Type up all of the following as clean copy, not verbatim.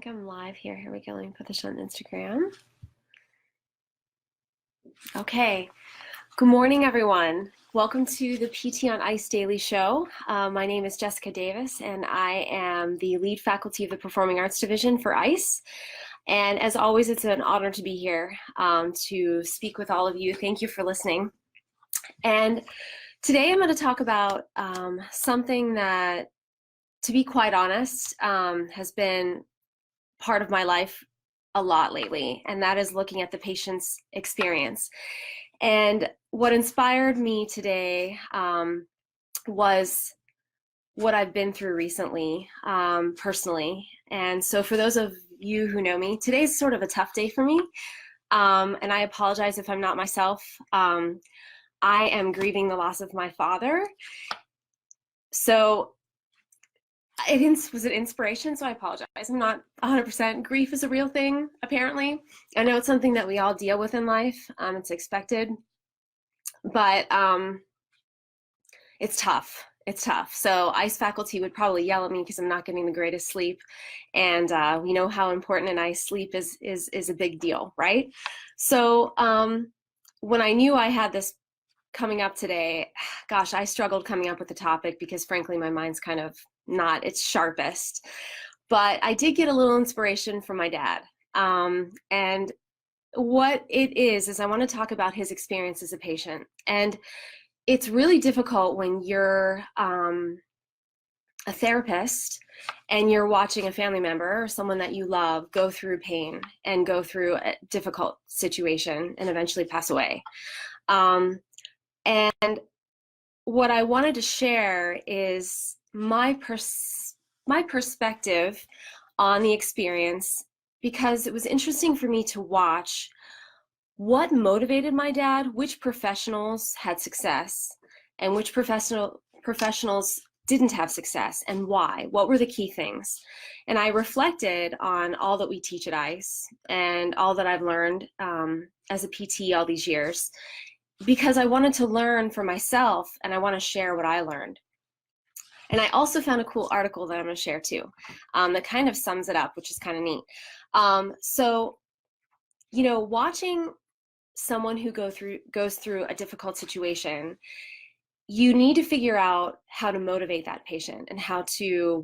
think I'm live here. Here we go. Let me put this on Instagram. Okay. Good morning, everyone. Welcome to the PT on Ice Daily Show. My name is Jessica Davis, and I am the lead faculty of the Performing Arts Division for ICE. And as always, it's an honor to be here to speak with all of you. Thank you for listening. And today I'm going to talk about something that, to be quite honest, has been part of my life a lot lately, and that is looking at the patient's experience. And what inspired me today was what I've been through recently, personally. And so for those of you who know me, today's sort of a tough day for me, and I apologize if I'm not myself. I am grieving the loss of my father. So was an inspiration, so I apologize. I'm not 100%. Grief is a real thing, apparently. I know it's something that we all deal with in life. It's expected, but it's tough. It's tough. So ICE faculty would probably yell at me because I'm not getting the greatest sleep, and we know how important an ICE sleep is a big deal, right? So when I knew I had this coming up today, gosh, I struggled coming up with the topic because frankly my mind's kind of not its sharpest. But I did get a little inspiration from my dad. And what it is I want to talk about his experience as a patient. And it's really difficult when you're a therapist and you're watching a family member or someone that you love go through pain and go through a difficult situation and eventually pass away. And what I wanted to share is my perspective on the experience, because it was interesting for me to watch what motivated my dad, which professionals had success, and which professionals didn't have success, and why. What were the key things? And I reflected on all that we teach at ICE and all that I've learned as a PT all these years, because I wanted to learn for myself and I want to share what I learned. And I also found a cool article that I'm going to share too, that kind of sums it up, which is kind of neat. So, you know, watching someone who goes through a difficult situation, you need to figure out how to motivate that patient and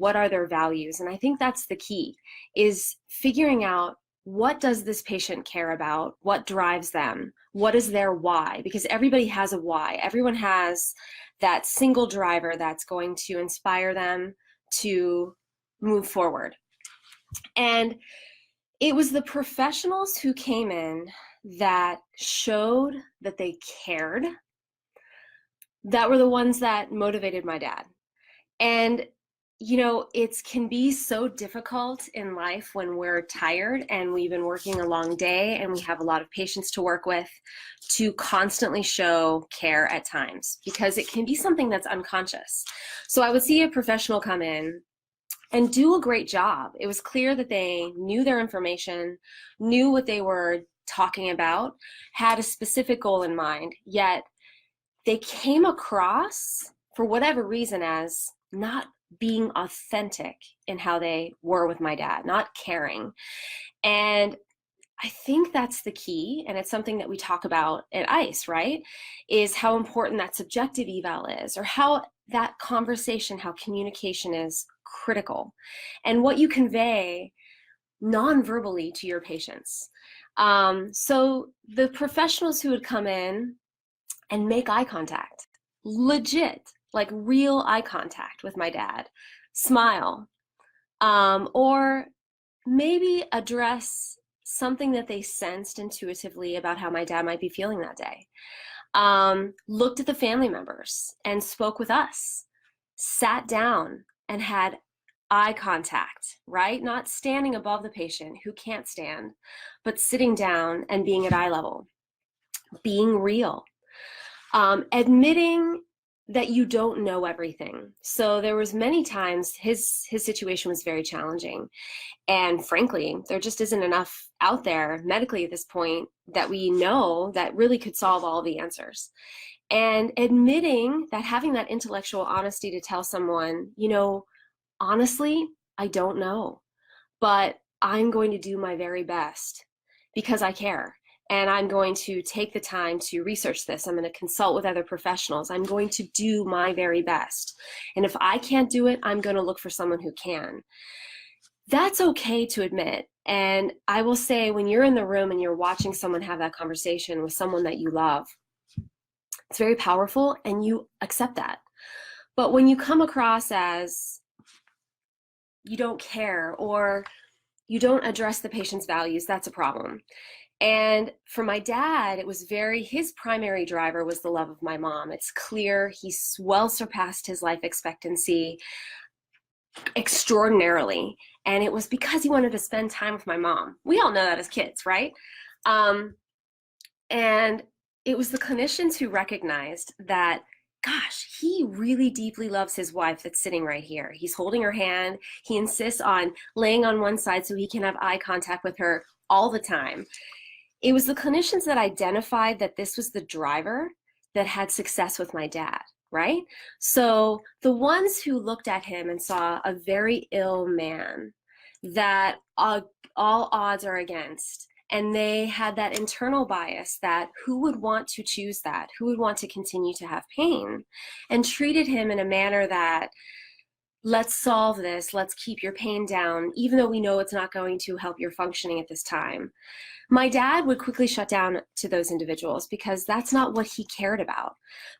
what are their values. And I think that's the key, is figuring out what does this patient care about, what drives them, what is their why, because everybody has a why. Everyone has that single driver that's going to inspire them to move forward. And it was the professionals who came in that showed that they cared that were the ones that motivated my dad. And you know, it can be so difficult in life when we're tired and we've been working a long day and we have a lot of patients to work with, to constantly show care at times, because it can be something that's unconscious. So I would see a professional come in and do a great job. It was clear that they knew their information, knew what they were talking about, had a specific goal in mind, yet they came across, for whatever reason, as not being authentic in how they were with my dad, not caring. And I think that's the key, and it's something that we talk about at ICE, right? Is how important that subjective eval is, or how that conversation, how communication is critical, and what you convey non-verbally to your patients. So the professionals who would come in and make eye contact, legit, like real eye contact with my dad, smile, or maybe address something that they sensed intuitively about how my dad might be feeling that day. Looked at the family members and spoke with us, sat down and had eye contact, right? Not standing above the patient who can't stand, but sitting down and being at eye level, being real, admitting that you don't know everything. So there was many times his situation was very challenging. And frankly, there just isn't enough out there medically at this point that we know that really could solve all the answers. And admitting that, having that intellectual honesty to tell someone, you know, honestly, I don't know, but I'm going to do my very best because I care. And I'm going to take the time to research this. I'm going to consult with other professionals. I'm going to do my very best. And if I can't do it, I'm going to look for someone who can. That's okay to admit. And I will say, when you're in the room and you're watching someone have that conversation with someone that you love, it's very powerful and you accept that. But when you come across as you don't care or you don't address the patient's values, that's a problem. And for my dad, it was his primary driver was the love of my mom. It's clear he's well surpassed his life expectancy extraordinarily. And it was because he wanted to spend time with my mom. We all know that as kids, right? And it was the clinicians who recognized that, gosh, he really deeply loves his wife that's sitting right here. He's holding her hand. He insists on laying on one side so he can have eye contact with her all the time. It was the clinicians that identified that this was the driver that had success with my dad, right? So the ones who looked at him and saw a very ill man that all odds are against, and they had that internal bias that who would want to choose that? Who would want to continue to have pain? And treated him in a manner that, let's solve this, let's keep your pain down, even though we know it's not going to help your functioning at this time. My dad would quickly shut down to those individuals because that's not what he cared about.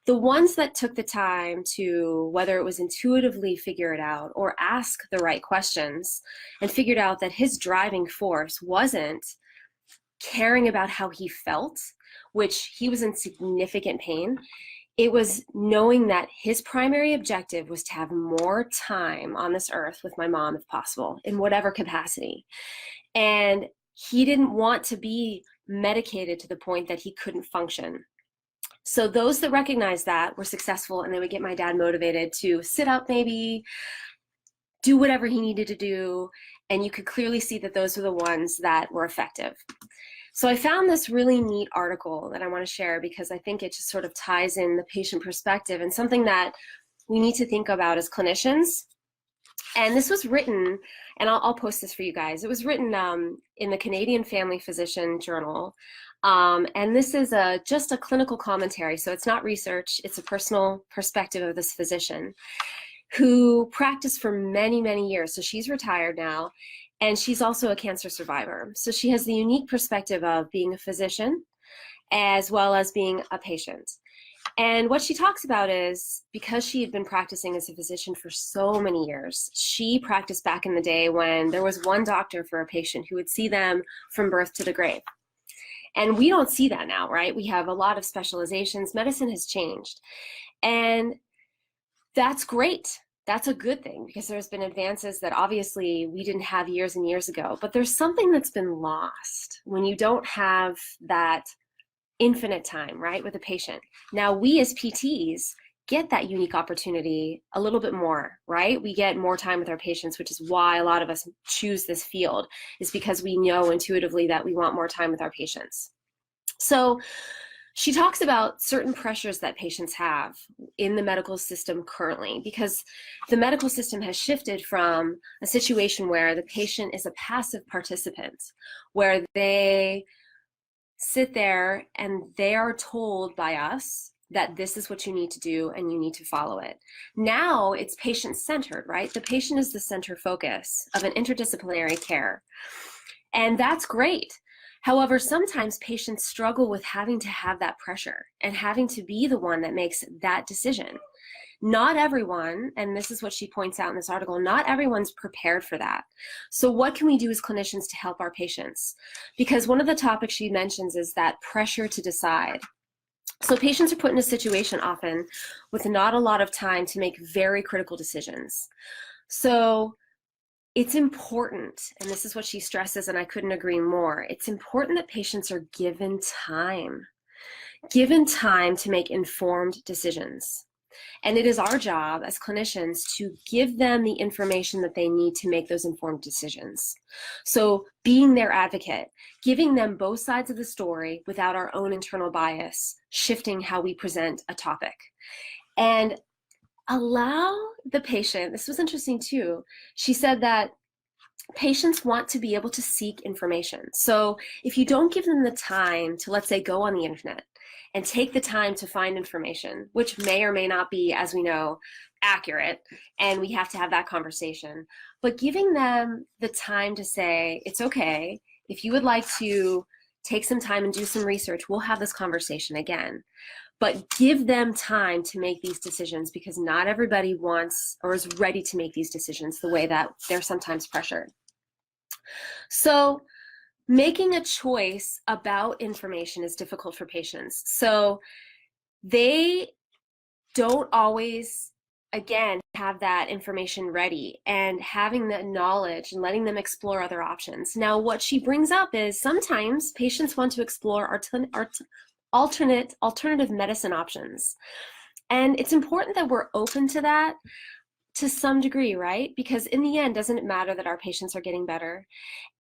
The ones that took the time to, whether it was intuitively figure it out or ask the right questions and figured out that his driving force wasn't caring about how he felt, which he was in significant pain. It was knowing that his primary objective was to have more time on this earth with my mom, if possible, in whatever capacity. And he didn't want to be medicated to the point that he couldn't function. So those that recognized that were successful, and they would get my dad motivated to sit up, maybe do whatever he needed to do. And you could clearly see that those were the ones that were effective. So I found this really neat article that I want to share because I think it just sort of ties in the patient perspective and something that we need to think about as clinicians. And this was written, and I'll post this for you guys. It was written in the Canadian Family Physician Journal. And this is just a clinical commentary. So it's not research, it's a personal perspective of this physician who practiced for many, many years. So she's retired now. And she's also a cancer survivor. So she has the unique perspective of being a physician as well as being a patient. And what she talks about is, because she had been practicing as a physician for so many years, she practiced back in the day when there was one doctor for a patient who would see them from birth to the grave. And we don't see that now, right? We have a lot of specializations. Medicine has changed. And that's great. That's a good thing because there's been advances that obviously we didn't have years and years ago, but there's something that's been lost when you don't have that infinite time, right, with a patient. Now we as PTs get that unique opportunity a little bit more, right? We get more time with our patients, which is why a lot of us choose this field, is because we know intuitively that we want more time with our patients. So she talks about certain pressures that patients have in the medical system currently, because the medical system has shifted from a situation where the patient is a passive participant, where they sit there and they are told by us that this is what you need to do and you need to follow it. Now it's patient-centered, right? The patient is the center focus of an interdisciplinary care. And that's great. However, sometimes patients struggle with having to have that pressure and having to be the one that makes that decision. Not everyone, and this is what she points out in this article, not everyone's prepared for that. So what can we do as clinicians to help our patients? Because one of the topics she mentions is that pressure to decide. So patients are put in a situation often with not a lot of time to make very critical decisions. So it's important, and this is what she stresses, and I couldn't agree more, it's important that patients are given time to make informed decisions. And it is our job as clinicians to give them the information that they need to make those informed decisions. So being their advocate, giving them both sides of the story without our own internal bias, shifting how we present a topic. And allow the patient, this was interesting too, she said that patients want to be able to seek information. So if you don't give them the time to, let's say, go on the internet and take the time to find information, which may or may not be, as we know, accurate, and we have to have that conversation, but giving them the time to say, it's okay, if you would like to take some time and do some research, we'll have this conversation again. But give them time to make these decisions, because not everybody wants or is ready to make these decisions the way that they're sometimes pressured. So making a choice about information is difficult for patients. So they don't always, again, have that information ready, and having the knowledge and letting them explore other options. Now, what she brings up is sometimes patients want to explore alternative medicine options. And it's important that we're open to that to some degree, right? Because in the end, doesn't it matter that our patients are getting better?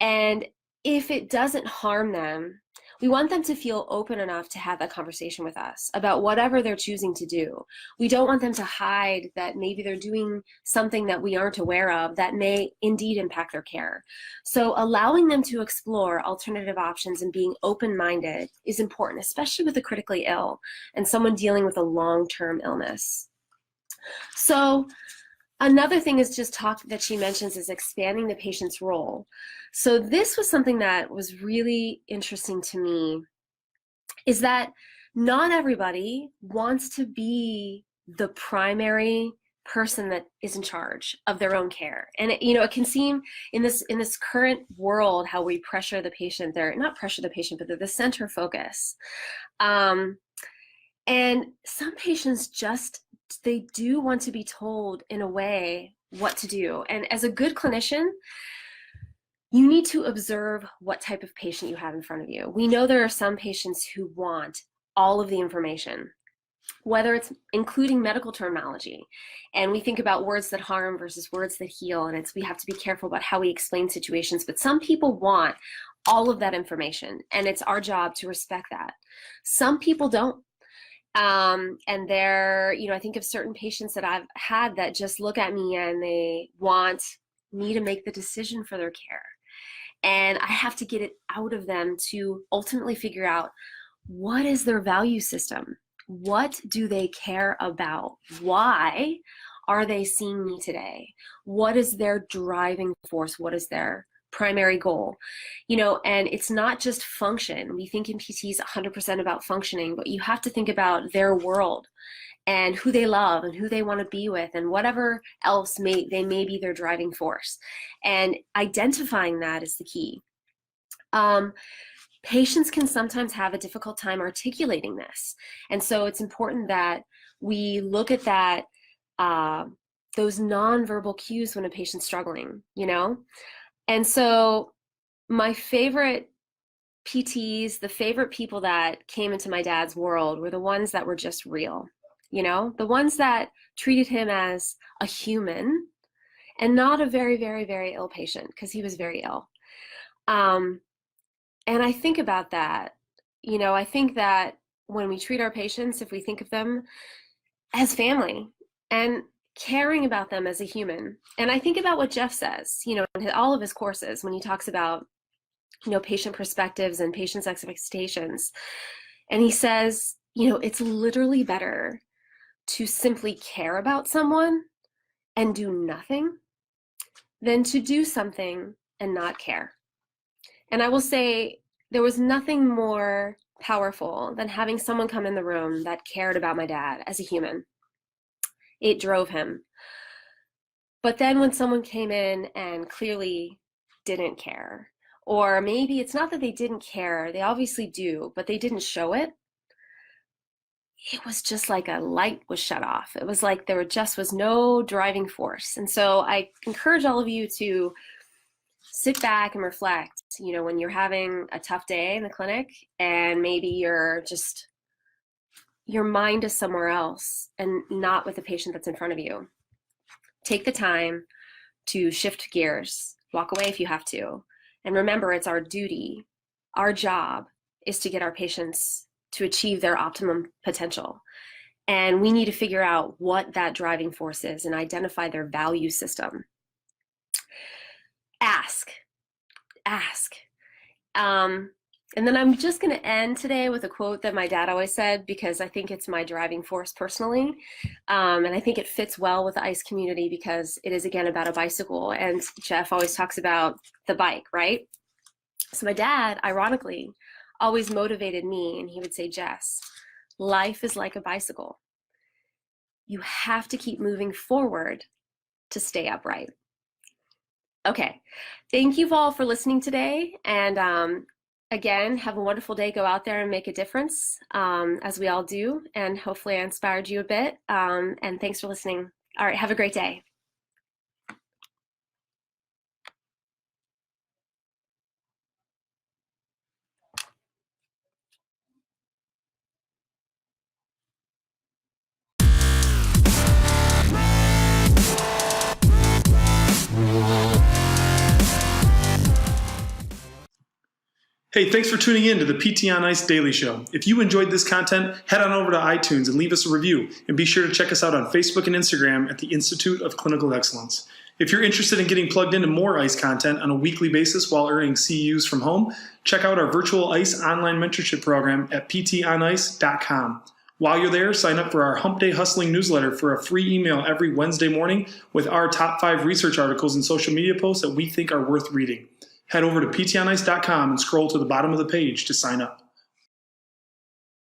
And if it doesn't harm them, we want them to feel open enough to have that conversation with us about whatever they're choosing to do. We don't want them to hide that maybe they're doing something that we aren't aware of that may indeed impact their care. So allowing them to explore alternative options and being open-minded is important, especially with the critically ill and someone dealing with a long-term illness. So another thing is just talk that she mentions is expanding the patient's role. So this was something that was really interesting to me, is that not everybody wants to be the primary person that is in charge of their own care. And it can seem in this current world how we pressure the patient. They're not pressure the patient, but they're the center focus. And some patients they do want to be told in a way what to do. And as a good clinician, you need to observe what type of patient you have in front of you. We know there are some patients who want all of the information, whether it's including medical terminology. And we think about words that harm versus words that heal. And we have to be careful about how we explain situations. But some people want all of that information, and it's our job to respect that. Some people don't. And I think of certain patients that I've had that just look at me and they want me to make the decision for their care. And I have to get it out of them to ultimately figure out what is their value system? What do they care about? Why are they seeing me today? What is their driving force? What is their primary goal? And it's not just function. We think in PT is 100% about functioning, but you have to think about their world and who they love and who they want to be with and whatever else may be their driving force. And identifying that is the key. Patients can sometimes have a difficult time articulating this. And so it's important that we look at that, those nonverbal cues when a patient's struggling, And so my favorite PTs, the favorite people that came into my dad's world were the ones that were just real, the ones that treated him as a human and not a very, very, very ill patient, because he was very ill. And I think about that, I think that when we treat our patients, if we think of them as family and caring about them as a human. And I think about what Jeff says, in all of his courses when he talks about, patient perspectives and patients' expectations. And he says, it's literally better to simply care about someone and do nothing than to do something and not care. And I will say there was nothing more powerful than having someone come in the room that cared about my dad as a human. It drove him. But then when someone came in and clearly didn't care, or maybe it's not that they didn't care, they obviously do, but they didn't show it, it was just like a light was shut off. It was like there just was no driving force. And so I encourage all of you to sit back and reflect, when you're having a tough day in the clinic and maybe your mind is somewhere else and not with the patient that's in front of you. Take the time to shift gears, walk away if you have to. And remember, it's our duty, our job is to get our patients to achieve their optimum potential. And we need to figure out what that driving force is and identify their value system. ask. Ask. And then I'm just going to end today with a quote that my dad always said, because I think it's my driving force personally. And I think it fits well with the ICE community because it is, again, about a bicycle. And Jeff always talks about the bike, right? So my dad, ironically, always motivated me, and he would say, Jess, life is like a bicycle. You have to keep moving forward to stay upright. Okay, thank you all for listening today. And again, have a wonderful day. Go out there and make a difference, as we all do. And hopefully I inspired you a bit. And thanks for listening. All right, have a great day. Hey, thanks for tuning in to the PT on Ice Daily Show. If you enjoyed this content, head on over to iTunes and leave us a review. And be sure to check us out on Facebook and Instagram at the Institute of Clinical Excellence. If you're interested in getting plugged into more ICE content on a weekly basis while earning CEUs from home, check out our virtual ICE online mentorship program at ptonice.com. While you're there, sign up for our Hump Day Hustling newsletter for a free email every Wednesday morning with our top 5 research articles and social media posts that we think are worth reading. Head over to ptonice.com and scroll to the bottom of the page to sign up.